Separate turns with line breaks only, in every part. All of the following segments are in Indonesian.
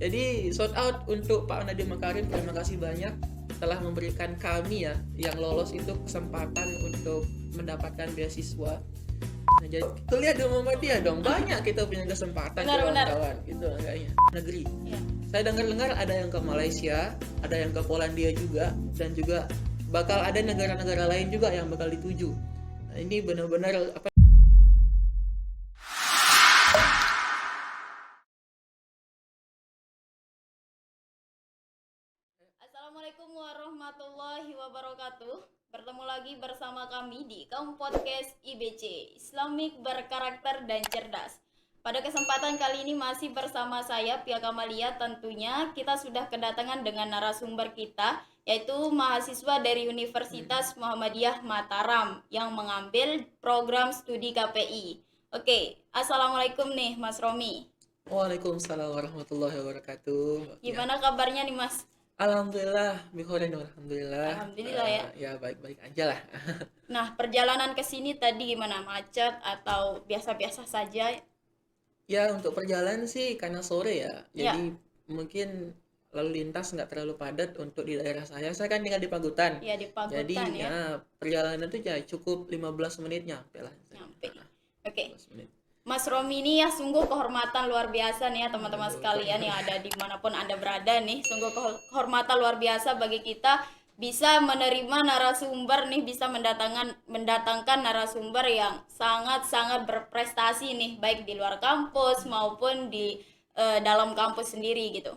Jadi shout out untuk Pak Nadiem Makarim, terima kasih banyak telah memberikan kami ya yang lolos itu kesempatan untuk mendapatkan beasiswa. Nah, jadi kita lihat di Muhammadiyah dong, banyak kita punya kesempatan kawan-kawan gitu kayaknya. Negeri.
Iya.
Saya dengar ada yang ke Malaysia, ada yang ke Polandia juga, dan juga bakal ada negara-negara lain juga yang bakal dituju. Nah, ini benar-benar apa?
Assalamualaikum warahmatullahi wabarakatuh. Bertemu lagi bersama kami di Kaum Podcast IBC, Islamic Berkarakter dan Cerdas. Pada kesempatan kali ini masih bersama saya, Pia Kamalia. Tentunya kita sudah kedatangan dengan narasumber kita, yaitu mahasiswa dari Universitas Muhammadiyah Mataram yang mengambil program studi KPI. Oke, Assalamualaikum nih Mas Romi.
Waalaikumsalam warahmatullahi wabarakatuh.
Gimana kabarnya nih Mas?
Alhamdulillah, Bikorin, alhamdulillah.
Alhamdulillah ya.
Ya baik-baik aja lah.
Nah, perjalanan ke sini tadi gimana? Macet atau biasa-biasa saja?
Ya untuk perjalanan sih karena sore ya,
Ya.
jadi mungkin lalu lintas nggak terlalu padat untuk di daerah saya. Saya kan tinggal di Pagutan.
Ya, di
Jadi
Pagutan ya.
ya perjalanan itu ya cukup 15 menit nyampe lah.
Nyampe.
Nah,
Oke.
15 menit.
Mas Romi ini ya sungguh kehormatan luar biasa nih ya teman-teman sekalian yang ada dimanapun Anda berada nih. Sungguh kehormatan luar biasa bagi kita bisa menerima narasumber nih, bisa mendatangkan narasumber yang sangat-sangat berprestasi nih, baik di luar kampus maupun di dalam kampus sendiri gitu.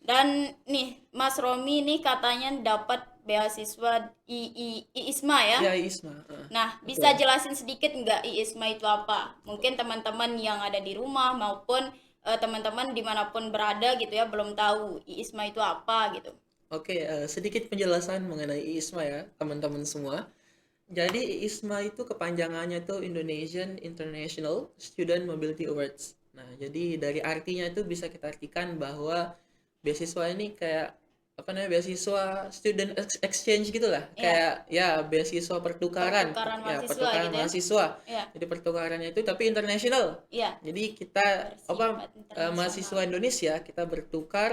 Dan nih Mas Romi nih katanya dapat beasiswa IISMA ya.
Ya Isma.
Nah,
Betul.
bisa jelasin sedikit nggak IISMA itu apa? Mungkin teman-teman yang ada di rumah maupun teman-teman dimanapun berada gitu ya belum tahu IISMA itu apa gitu.
Oke, sedikit penjelasan mengenai ISMA ya, teman-teman semua. Jadi ISMA itu kepanjangannya itu Indonesian International Student Mobility Awards. Nah, jadi dari artinya itu bisa kita artikan bahwa beasiswa ini kayak apa namanya, beasiswa student exchange gitulah, kayak ya beasiswa pertukaran,
Pertukaran
ya
mahasiswa
pertukaran
gitu ya.
mahasiswa.
Iya.
Jadi pertukarannya itu tapi internasional.
Iya.
Jadi kita
Bersifat internasional.
mahasiswa Indonesia kita bertukar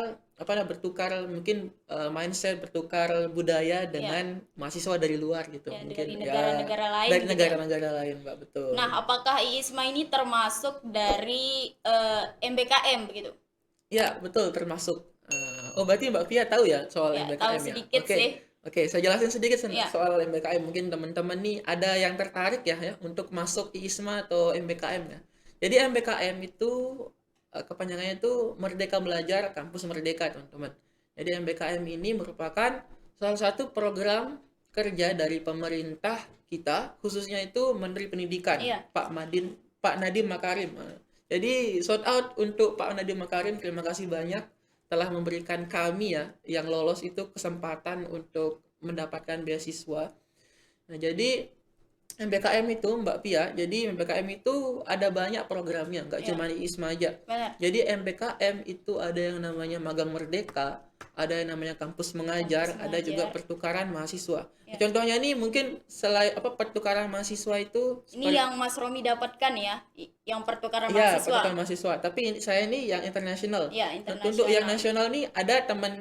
mungkin mindset, bertukar budaya dengan mahasiswa dari luar gitu.
Ya,
Mungkin
dari negara-negara lain
dari
gitu ya.
negara-negara lain, Mbak, betul.
Nah, apakah IISMA ini termasuk dari MBKM begitu?
Ya, betul termasuk. Oh, berarti Mbak Pia tahu ya soal
Ya,
MBKM
tahu
ya?
sedikit
Oke.
sih.
Oke, saya jelasin sedikit
Iya.
soal MBKM. Mungkin teman-teman nih ada yang tertarik ya untuk masuk ISMA atau MBKM ya. Jadi MBKM itu kepanjangannya itu Merdeka Belajar Kampus Merdeka, teman-teman. Jadi MBKM ini merupakan salah satu program kerja dari pemerintah kita, khususnya itu Menteri Pendidikan,
Iya.
Pak Nadiem Makarim. Jadi shout out untuk Pak Nadiem Makarim, terima kasih banyak telah memberikan kami ya yang lolos itu kesempatan untuk mendapatkan beasiswa. Nah, jadi MBKM itu Mbak Pia, jadi MBKM itu ada banyak programnya, nggak cuma di ISMA aja.
Benar.
Jadi MBKM itu ada yang namanya magang merdeka, ada yang namanya kampus mengajar, ada juga pertukaran mahasiswa. Contohnya nih mungkin selain pertukaran mahasiswa itu
Ini yang Mas Romi dapatkan ya, yang pertukaran
iya,
mahasiswa.
pertukaran mahasiswa. Tapi saya ini yang internasional.
Ya,
Untuk yang
internasional.
nasional nih ada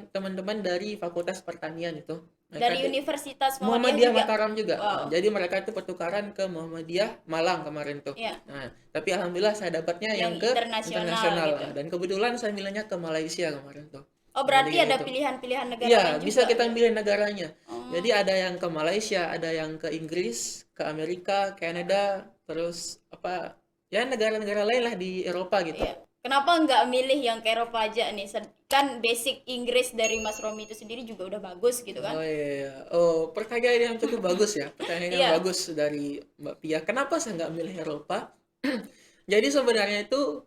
teman-teman dari Fakultas Pertanian itu. Mereka
Dari
tuh
Universitas
Muhammadiyah
juga.
Mataram juga.
Wow.
Nah, jadi mereka itu pertukaran ke Muhammadiyah Malang kemarin tuh.
Iya.
Nah, tapi alhamdulillah saya dapatnya yang ke
internasional gitu.
Dan kebetulan saya milihnya ke Malaysia kemarin tuh.
Oh, berarti
Jadi
ada
gitu.
pilihan-pilihan negara
Iya,
lain
bisa
juga.
kita milih negaranya. Jadi ada yang ke Malaysia, ada yang ke Inggris, ke Amerika, Kanada, terus ya negara-negara lain lah di Eropa gitu.
Iya. Kenapa nggak milih yang ke Eropa aja nih? Kan basic Inggris dari Mas Romi itu sendiri juga udah bagus gitu kan?
Oh iya. Oh, pertanyaan yang cukup bagus ya. Pertanyaan yang
Iya.
bagus dari Mbak Pia. Kenapa saya nggak milih Eropa? Jadi sebenarnya itu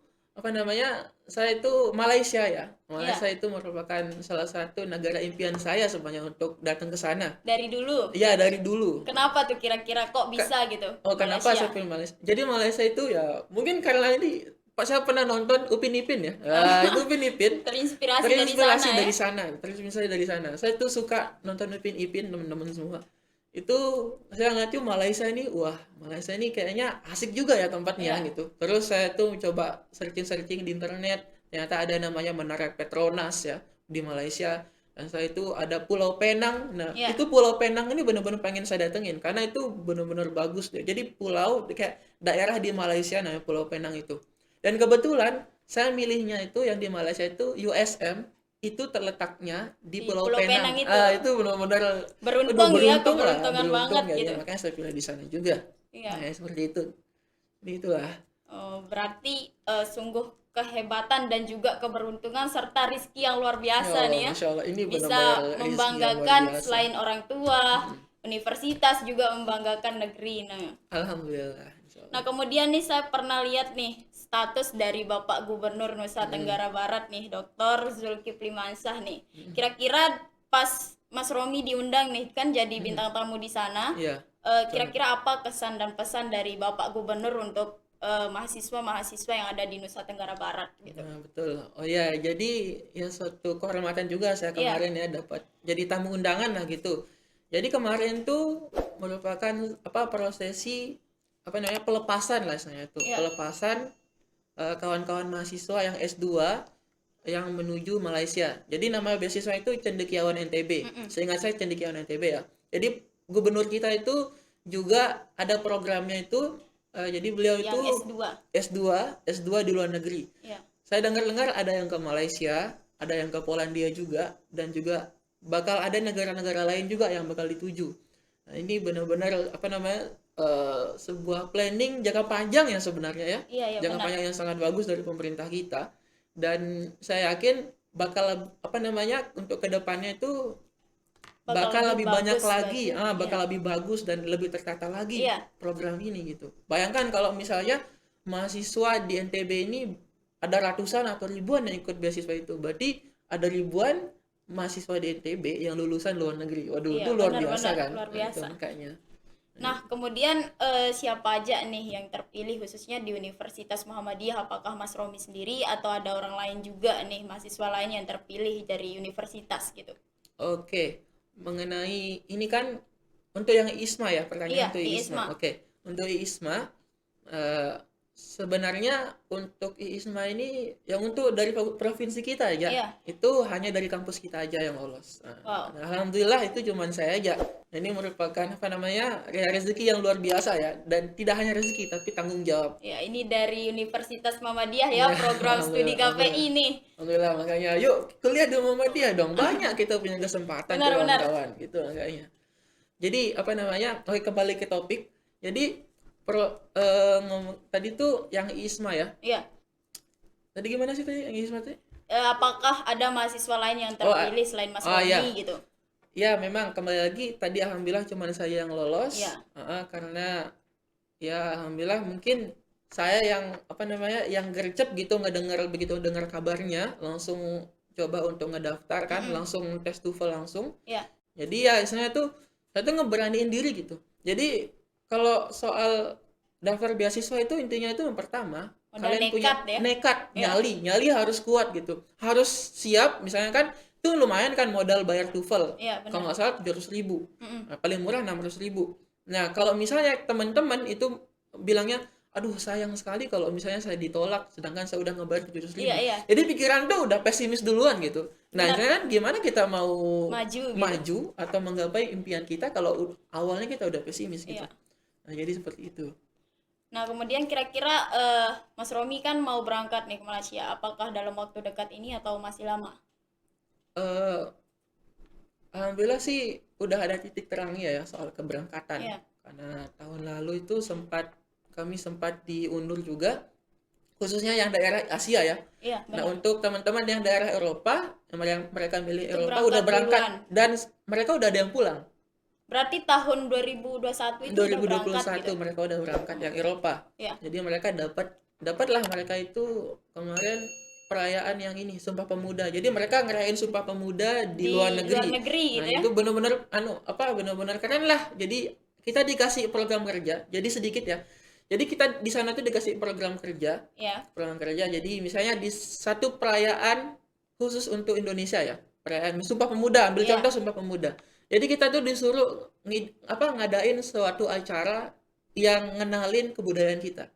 saya itu Malaysia ya. Malaysia itu merupakan salah satu negara impian saya sebenarnya untuk datang ke sana.
Dari dulu.
Iya, dari dulu.
Kenapa tuh kira-kira kok bisa gitu?
Oh, kenapa
Malaysia?
saya pilih Malaysia? Jadi Malaysia itu ya mungkin karena ini Pak, saya pernah nonton Upin Ipin ya. Itu Upin Ipin
Terinspirasi
terinspirasi
dari
dari
sana
sana, terinspirasi dari sana. Saya tuh suka nonton Upin Ipin, teman-teman semua. Itu saya ngeliat tuh Malaysia ini, wah Malaysia ini kayaknya asik juga ya tempatnya gitu. Terus saya tuh coba searching-searching di internet, ternyata ada namanya Menara Petronas ya di Malaysia. Dan setelah itu ada Pulau Penang. Nah,
Ya.
itu Pulau Penang ini benar-benar pengen saya datengin karena itu benar-benar bagus deh. Jadi pulau kayak daerah di Malaysia namanya Pulau Penang itu. Dan kebetulan saya milihnya itu yang di Malaysia itu USM itu terletaknya di
Di
Pulau
Pulau
Penang.
Penang itu.
Itu benar-benar
Beruntung ya,
beruntung lah,
keberuntungan
beruntung
banget
ya,
gitu.
makanya saya pilih di sana juga.
Iya.
Nah, seperti itu. Jadi itulah.
Berarti sungguh kehebatan dan juga keberuntungan serta rizki yang luar
Ya
biasa
Allah,
nih ya.
Masya Allah, ini
Bisa
benar-benar rezeki yang luar
membanggakan
biasa.
selain orang tua, universitas juga membanggakan negeri.
Alhamdulillah, Insya Allah.
Nah, kemudian nih saya pernah lihat nih status dari Bapak Gubernur Nusa Tenggara Barat nih, Dr. Zulkifli Mansah nih. Kira-kira pas Mas Romi diundang nih kan jadi bintang tamu di sana.
Iya.
Kira-kira apa kesan dan pesan dari Bapak Gubernur untuk mahasiswa-mahasiswa yang ada di Nusa Tenggara Barat gitu?
Nah, betul. Oh ya, jadi ya suatu kehormatan juga saya
Iya.
kemarin ya dapat jadi tamu undangan lah gitu. Jadi kemarin tuh merupakan prosesi pelepasan lah istilahnya itu.
Iya.
Pelepasan kawan-kawan mahasiswa yang S2 yang menuju Malaysia. Jadi nama beasiswa itu Cendekiawan NTB. Seingat saya Cendekiawan NTB ya. Jadi gubernur kita itu juga ada programnya itu jadi beliau itu
Yang S2.
S2 di luar negeri.
Iya.
Saya dengar-dengar ada yang ke Malaysia, ada yang ke Polandia juga, dan juga bakal ada negara-negara lain juga yang bakal dituju. Nah, ini benar-benar sebuah planning jangka panjang ya sebenarnya ya.
Iya, iya,
Jangka
benar.
panjang yang sangat bagus dari pemerintah kita. Dan saya yakin bakal untuk kedepannya itu bakal lebih banyak
bagus
lagi, bakal
iya.
lebih bagus dan lebih tertata lagi
Iya.
program ini gitu. Bayangkan kalau misalnya mahasiswa di NTB ini ada ratusan atau ribuan yang ikut beasiswa itu, berarti ada ribuan mahasiswa di NTB yang lulusan luar negeri. Waduh,
Iya,
itu luar
benar,
biasa
benar,
kan?
luar
Nah, itu
biasa.
makanya.
Nah, kemudian siapa aja nih yang terpilih khususnya di Universitas Muhammadiyah? Apakah Mas Romi sendiri atau ada orang lain juga nih, mahasiswa lain yang terpilih dari universitas gitu?
Oke, mengenai ini kan untuk yang ISMA ya, pertanyaan
Iya,
untuk ISMA.
ISMA.
Oke, untuk ISMA sebenarnya untuk ISMA ini yang untuk dari provinsi kita aja,
Iya.
itu hanya dari kampus kita aja yang lolos.
Wow.
Alhamdulillah itu cuman saya aja. Ini merupakan rezeki yang luar biasa ya, dan tidak hanya rezeki tapi tanggung jawab.
Ya, ini dari Universitas Muhammadiyah ya,
Ya,
program studi
alhamdulillah.
KPI nih.
Alhamdulillah, makanya yuk kuliah di Muhammadiyah dong. Banyak kita punya kesempatan
Benar, benar.
kawan-kawan gitu makanya. Jadi oke, kembali ke topik. Jadi tadi tuh yang ISMA ya.
Iya.
Tadi gimana sih tadi yang ISMA tadi?
Apakah ada mahasiswa lain yang terpilih selain Mas Romi
iya.
gitu?
Ya, memang kembali lagi tadi alhamdulillah cuma saya yang lolos.
Iya.
Karena ya alhamdulillah mungkin saya yang gercep gitu begitu dengar kabarnya langsung coba untuk ngedaftar kan, langsung tes TOEFL langsung.
Iya.
Jadi ya istilahnya tuh saya tuh ngeberaniin diri gitu. Jadi kalau soal daftar beasiswa itu intinya itu yang pertama
Udah
kalian punya
nekat ya?
nekat,
Iya.
nyali harus kuat gitu. Harus siap, misalnya kan itu lumayan kan modal bayar TOEFL.
Iya, benar.
Kalau nggak salah 700.000.
Mm-mm.
Nah, paling murah 600.000. Nah, kalau misalnya teman-teman itu bilangnya, aduh sayang sekali kalau misalnya saya ditolak, sedangkan saya udah ngebayar 700.000.
Iya, iya.
Jadi pikiran tuh udah pesimis duluan gitu. Nah,
Benar.
kan gimana kita mau
Maju gitu.
maju atau menggapai impian kita kalau awalnya kita udah pesimis gitu.
Iya.
Nah, jadi seperti itu.
Nah, kemudian kira-kira Mas Romi kan mau berangkat nih ke Malaysia. Apakah dalam waktu dekat ini atau masih lama?
Eh, Alhamdulillah sih udah ada titik terangnya ya soal keberangkatan.
Iya.
Karena tahun lalu itu kami sempat diundur juga, khususnya yang daerah Asia ya.
Iya,
Nah,
benar.
untuk teman-teman yang daerah Eropa, yang mereka milih
Itu
Eropa
berangkat
udah berangkat
duluan.
dan mereka udah ada yang pulang.
Berarti tahun 2021 itu udah berangkat
2021
gitu.
mereka udah berangkat yang Eropa.
Iya.
Jadi mereka dapatlah mereka itu kemarin perayaan yang ini Sumpah Pemuda. Jadi mereka ngerayain Sumpah Pemuda di luar negeri.
luar negeri gitu
Nah,
ya.
itu benar-benar keren lah. Jadi kita dikasih program kerja. Jadi sedikit ya. Jadi kita di sana tuh dikasih program kerja.
Ya.
Program kerja. Jadi misalnya di satu perayaan khusus untuk Indonesia ya. Perayaan Sumpah Pemuda, ambil
Iya.
contoh Sumpah Pemuda. Jadi kita tuh disuruh ngadain suatu acara yang ngenalin kebudayaan kita.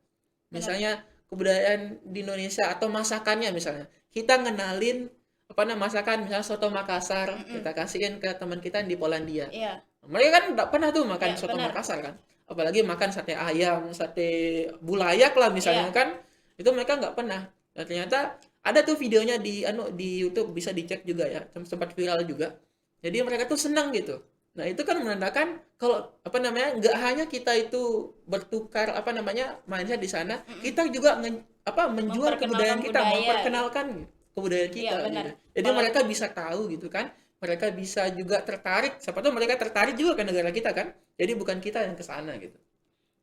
Misalnya kebudayaan di Indonesia atau masakannya misalnya. Kita ngenalin masakan misalnya soto Makassar, kita kasihin ke teman kita yang di Polandia.
Iya.
Mereka kan nggak pernah tuh makan
Iya,
soto
benar.
Makassar kan. Apalagi makan sate ayam, sate bulayak lah misalnya
Iya.
kan. Itu mereka nggak pernah. Dan ternyata ada tuh videonya di YouTube, bisa dicek juga ya. Sempat viral juga. Jadi mereka tuh senang gitu. Nah, itu kan menandakan kalau nggak hanya kita itu bertukar mindset di sana, kita juga menjual kebudayaan
Memperkenalkan
kita,
budaya.
memperkenalkan kebudayaan
Iya,
kita
benar.
gitu. Jadi
Kalau-
mereka bisa tahu gitu kan. Mereka bisa juga tertarik, siapa tahu mereka tertarik juga ke negara kita kan. Jadi bukan kita yang ke sana gitu.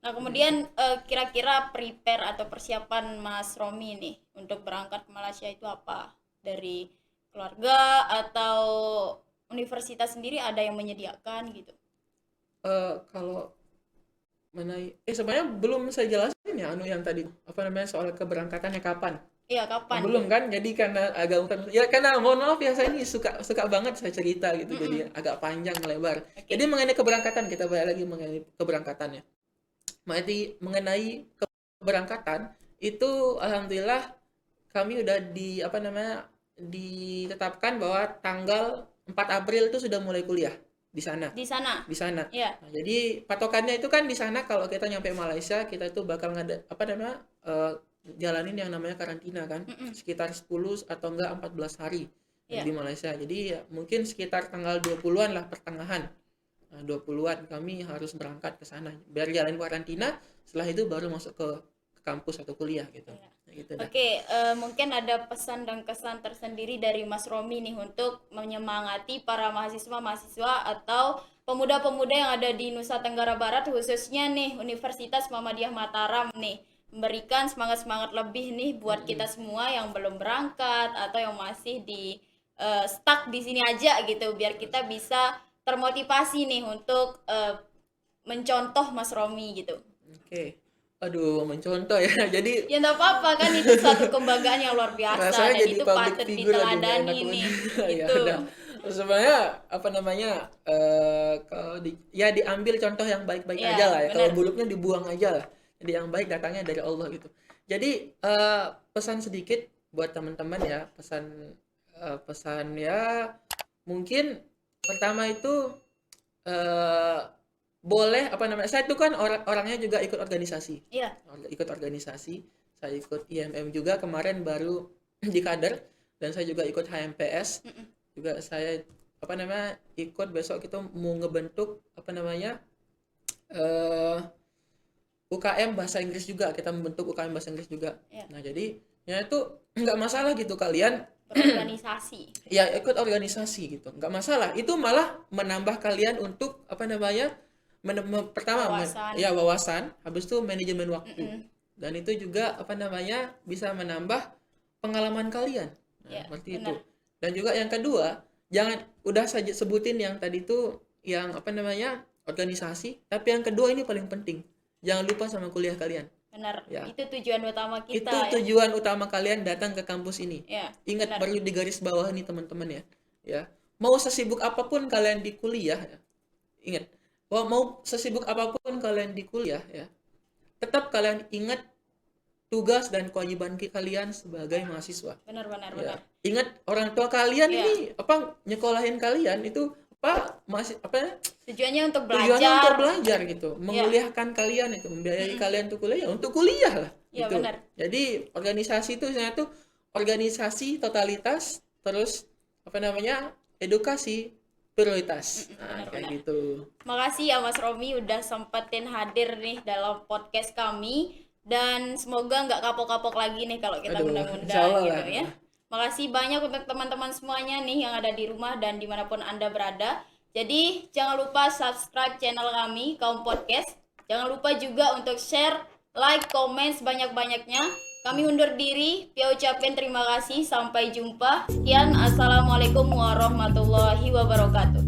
Nah, kemudian kira-kira prepare atau persiapan Mas Romi nih untuk berangkat ke Malaysia itu apa? Dari keluarga atau universitas sendiri ada yang menyediakan gitu?
Kalau sebenarnya belum saya jelasin ya yang tadi soal keberangkatannya kapan.
Iya, kapan?
Belum kan, jadi karena agak ya karena mohon maaf ya, saya ini suka banget saya cerita gitu, jadi agak panjang lebar.
Oke.
Jadi mengenai keberangkatan, kita balik lagi mengenai keberangkatannya. Mengenai keberangkatan itu alhamdulillah kami udah ditetapkan bahwa tanggal 4 April itu sudah mulai kuliah di sana.
Di sana.
Di sana.
Iya.
Nah, jadi patokannya itu kan di sana kalau kita nyampe Malaysia, kita itu bakal jalanin yang namanya karantina kan, sekitar 10 atau enggak 14 hari
Iya.
di Malaysia. Jadi ya, mungkin sekitar tanggal 20-an lah, pertengahan. Nah, 20-an kami harus berangkat ke sana biar jalanin karantina, setelah itu baru masuk ke kampus atau kuliah gitu.
Iya.
Nah, gitu dah.
Oke, mungkin ada pesan dan kesan tersendiri dari Mas Romi nih untuk menyemangati para mahasiswa-mahasiswa atau pemuda-pemuda yang ada di Nusa Tenggara Barat, khususnya nih Universitas Muhammadiyah Mataram nih, memberikan semangat-semangat lebih nih buat kita semua yang belum berangkat atau yang masih di stuck di sini aja gitu, biar kita bisa termotivasi nih untuk mencontoh Mas Romi gitu.
Oke. Aduh, mencontoh ya. Jadi
Ya nggak apa-apa kan, itu suatu kebanggaan yang luar biasa
rasanya
dan
jadi
itu
public
patut
figure aja, nggak enak
diteladani nih
banget. Ya
gitu.
udah. Sebenarnya kalau diambil contoh yang baik-baik
Iya,
aja lah ya. Kalau
benar.
buruknya dibuang aja lah. Jadi yang baik datangnya dari Allah gitu. Jadi pesan sedikit buat teman-teman ya, pesan ya, mungkin pertama itu boleh saya itu kan orangnya juga ikut organisasi.
Iya.
Ikut organisasi, saya ikut IMM juga kemarin baru di kader, dan saya juga ikut HMPS. Juga saya ikut, besok kita mau ngebentuk UKM bahasa Inggris juga, kita membentuk UKM bahasa Inggris juga.
Iya.
Nah, jadi ya itu nggak masalah gitu kalian
Berorganisasi.
ya ikut organisasi gitu, nggak masalah. Itu malah menambah kalian untuk pertama
Wawasan.
wawasan, habis itu manajemen waktu, dan itu juga bisa menambah pengalaman kalian. Nah,
Ya,
seperti
benar.
itu. Dan juga yang kedua, jangan udah saja sebutin yang tadi itu yang organisasi, tapi yang kedua ini paling penting, jangan lupa sama kuliah kalian.
Benar.
Ya.
Itu tujuan utama kita.
Itu tujuan utama kalian datang ke kampus ini.
Ya.
Ingat,
benar.
perlu di garis bawah nih teman-teman ya. Ya, mau sesibuk apapun kalian di kuliah ya, ingat, mau sesibuk apapun kalian di kuliah ya, tetap kalian ingat tugas dan kewajiban kalian sebagai mahasiswa.
Benar.
Ya.
Benar.
Ingat orang tua kalian
Iya.
ini nyekolahin kalian itu
Tujuannya untuk
tujuannya
belajar.
untuk belajar gitu, menguliahkan kalian itu, membiayai kalian untuk kuliah, untuk kuliah lah.
Iya,
Gitu.
benar.
Jadi organisasi itu sebenarnya tuh organisasi totalitas, terus edukasi prioritas. Nah, kayak
benar.
gitu.
Makasih ya Mas Romi udah sempetin hadir nih dalam podcast kami, dan semoga nggak kapok-kapok lagi nih kalau kita
Aduh,
undang-undang
insyaallah
gitu
lah.
ya. Makasih banyak untuk teman-teman semuanya nih yang ada di rumah dan dimanapun Anda berada. Jadi jangan lupa subscribe channel kami, Kaum Podcast. Jangan lupa juga untuk share, like, komen sebanyak-banyaknya. Kami undur diri, Pia ucapin terima kasih, sampai jumpa. Sekian, assalamualaikum warahmatullahi wabarakatuh.